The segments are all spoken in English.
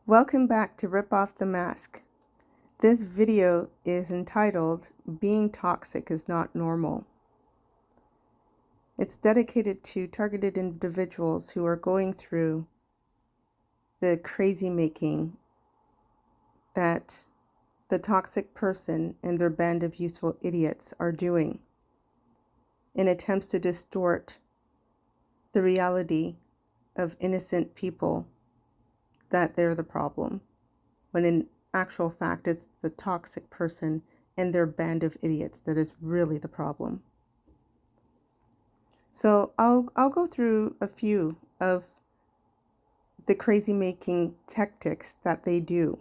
Welcome back to Rip Off the Mask. This video is entitled, Being Toxic is Not Normal. It's dedicated to targeted individuals who are going through the crazy making that the toxic person and their band of useful idiots are doing in attempts to distort the reality of innocent people that they're the problem, when in actual fact it's the toxic person and their band of idiots that is really the problem. So I'll go through a few of the crazy making tactics that they do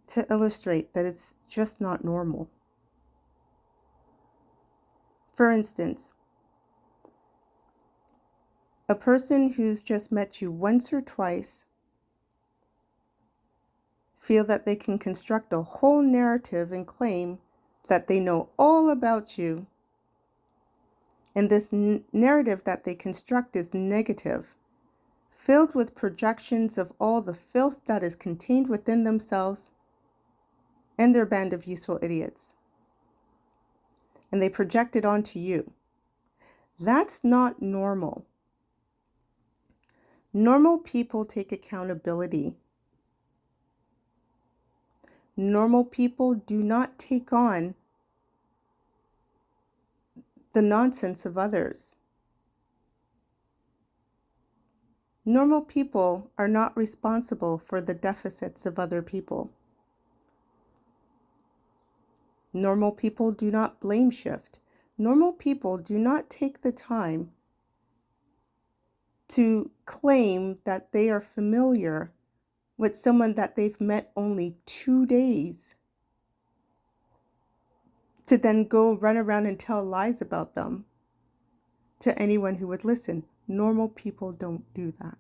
to illustrate that it's just not normal. For instance, a person who's just met you once or twice feel that they can construct a whole narrative and claim that they know all about you. And this narrative that they construct is negative, filled with projections of all the filth that is contained within themselves and their band of useful idiots. And they project it onto you. That's not normal. Normal people take accountability. Normal people do not take on the nonsense of others. Normal people are not responsible for the deficits of other people. Normal people do not blame shift. Normal people do not take the time to claim that they are familiar with someone that they've met only 2 days, to then go run around and tell lies about them to anyone who would listen. Normal people don't do that.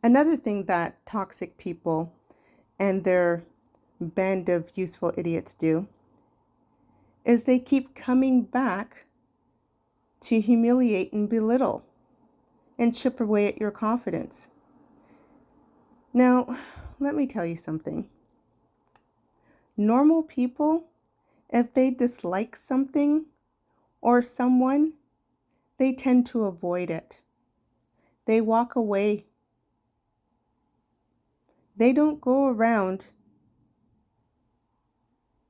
Another thing that toxic people and their band of useful idiots do is they keep coming back to humiliate and belittle and chip away at your confidence. Now, let me tell you something. Normal people, if they dislike something or someone, they tend to avoid it. They walk away. They don't go around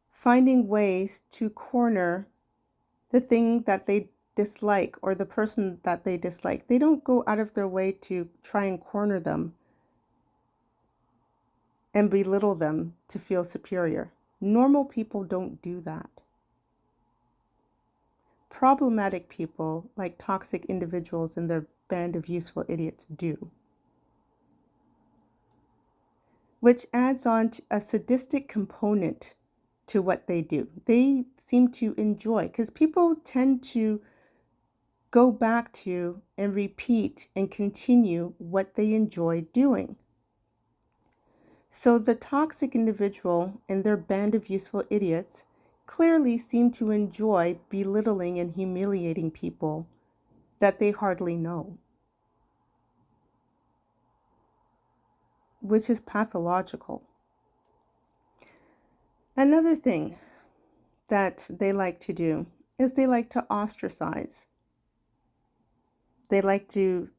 finding ways to corner the thing that they dislike or the person that they dislike. They don't go out of their way to try and corner them and belittle them to feel superior. Normal people don't do that. Problematic people, like toxic individuals and their band of useful idiots, do. Which adds on to a sadistic component to what they do. They seem to enjoy, because people tend to go back to and repeat and continue what they enjoy doing. So the toxic individual and their band of useful idiots clearly seem to enjoy belittling and humiliating people that they hardly know, which is pathological. Another thing that they like to do is they like to ostracize. They like to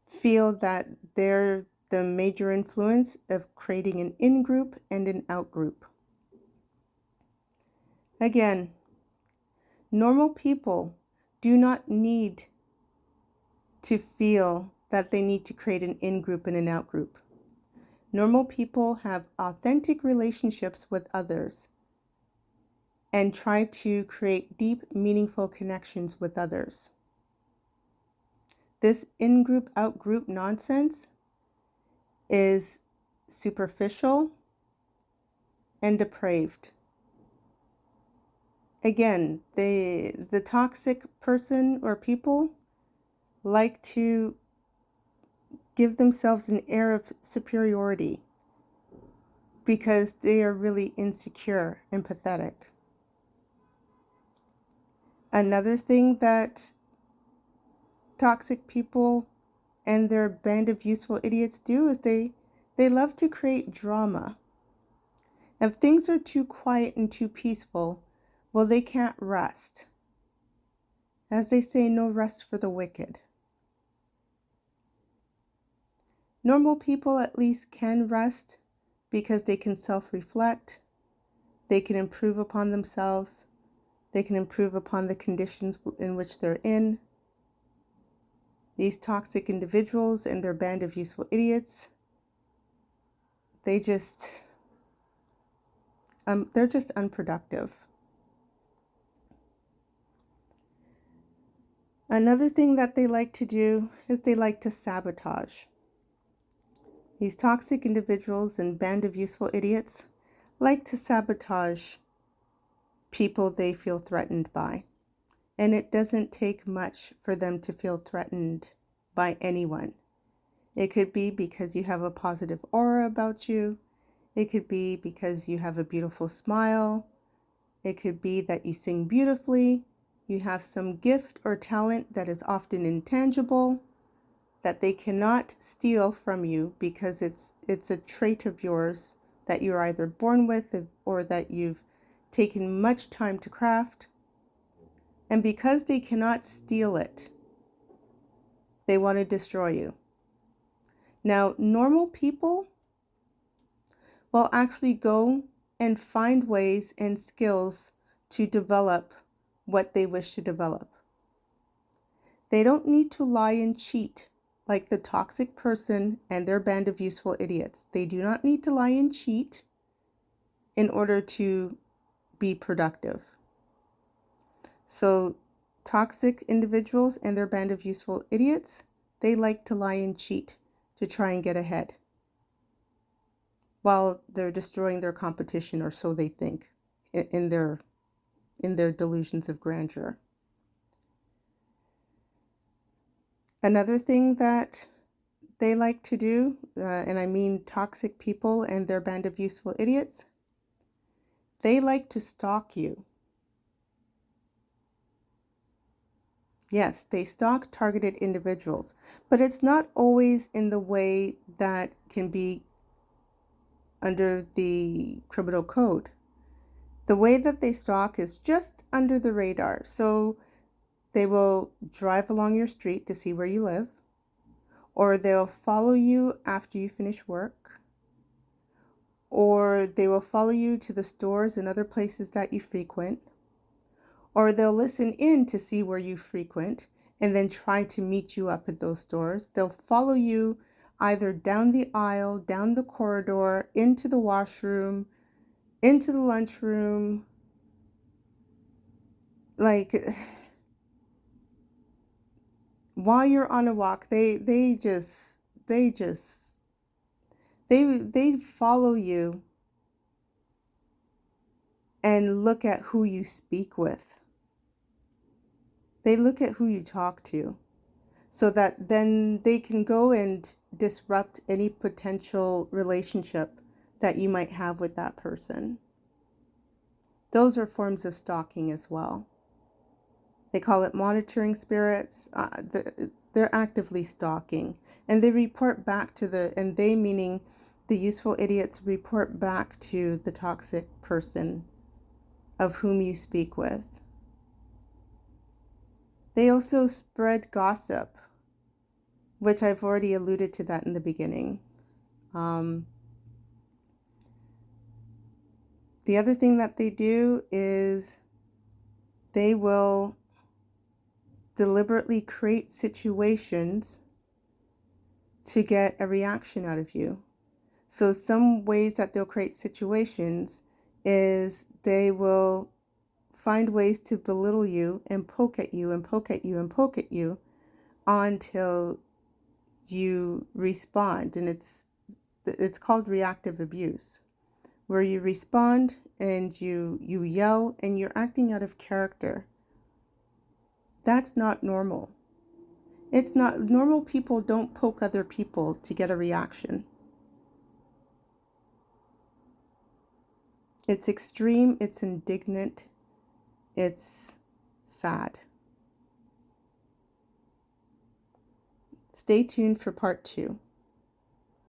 feel that they're the major influence of creating an in-group and an out-group. Again, normal people do not need to feel that they need to create an in-group and an out-group. Normal people have authentic relationships with others and try to create deep, meaningful connections with others. This in-group, out-group nonsense is superficial and depraved. Again, the toxic person or people like to give themselves an air of superiority because they are really insecure and pathetic. Another thing that toxic people and their band of useful idiots do is they love to create drama. If things are too quiet and too peaceful, well, they can't rest. As they say, no rest for the wicked. Normal people at least can rest because they can self-reflect, they can improve upon themselves, they can improve upon the conditions in which they're in. These toxic individuals and their band of useful idiots, they're just unproductive. Another thing that they like to do is they like to sabotage. These toxic individuals and band of useful idiots like to sabotage people they feel threatened by. And it doesn't take much for them to feel threatened by anyone. It could be because you have a positive aura about you. It could be because you have a beautiful smile. It could be that you sing beautifully. You have some gift or talent that is often intangible, that they cannot steal from you because it's a trait of yours that you're either born with or that you've taken much time to craft. And because they cannot steal it, they want to destroy you. Now, normal people will actually go and find ways and skills to develop what they wish to develop. They don't need to lie and cheat like the toxic person and their band of useful idiots. They do not need to lie and cheat in order to be productive. So toxic individuals and their band of useful idiots, they like to lie and cheat to try and get ahead while they're destroying their competition, or so they think, in their delusions of grandeur. Another thing that they like to do, and I mean toxic people and their band of useful idiots, they like to stalk you. Yes, they stalk targeted individuals, but it's not always in the way that can be under the criminal code. The way that they stalk is just under the radar. So they will drive along your street to see where you live, or they'll follow you after you finish work, or they will follow you to the stores and other places that you frequent, or they'll listen in to see where you frequent and then try to meet you up at those stores. They'll follow you either down the aisle, down the corridor, into the washroom, into the lunchroom. Like, while you're on a walk, they follow you and look at who you speak with. They look at who you talk to, so that then they can go and disrupt any potential relationship that you might have with that person. Those are forms of stalking as well. They call it monitoring spirits. They're actively stalking, and they report back to and they meaning the useful idiots report back to the toxic person of whom you speak with. They also spread gossip, which I've already alluded to that in the beginning. The other thing that they do is they will deliberately create situations to get a reaction out of you. So some ways that they'll create situations is they will find ways to belittle you and poke at you and poke at you and poke at you until you respond. And it's called reactive abuse, where you respond and you yell and you're acting out of character. That's not normal. It's not normal. People don't poke other people to get a reaction. It's extreme, it's indignant, it's sad. Stay tuned for part 2.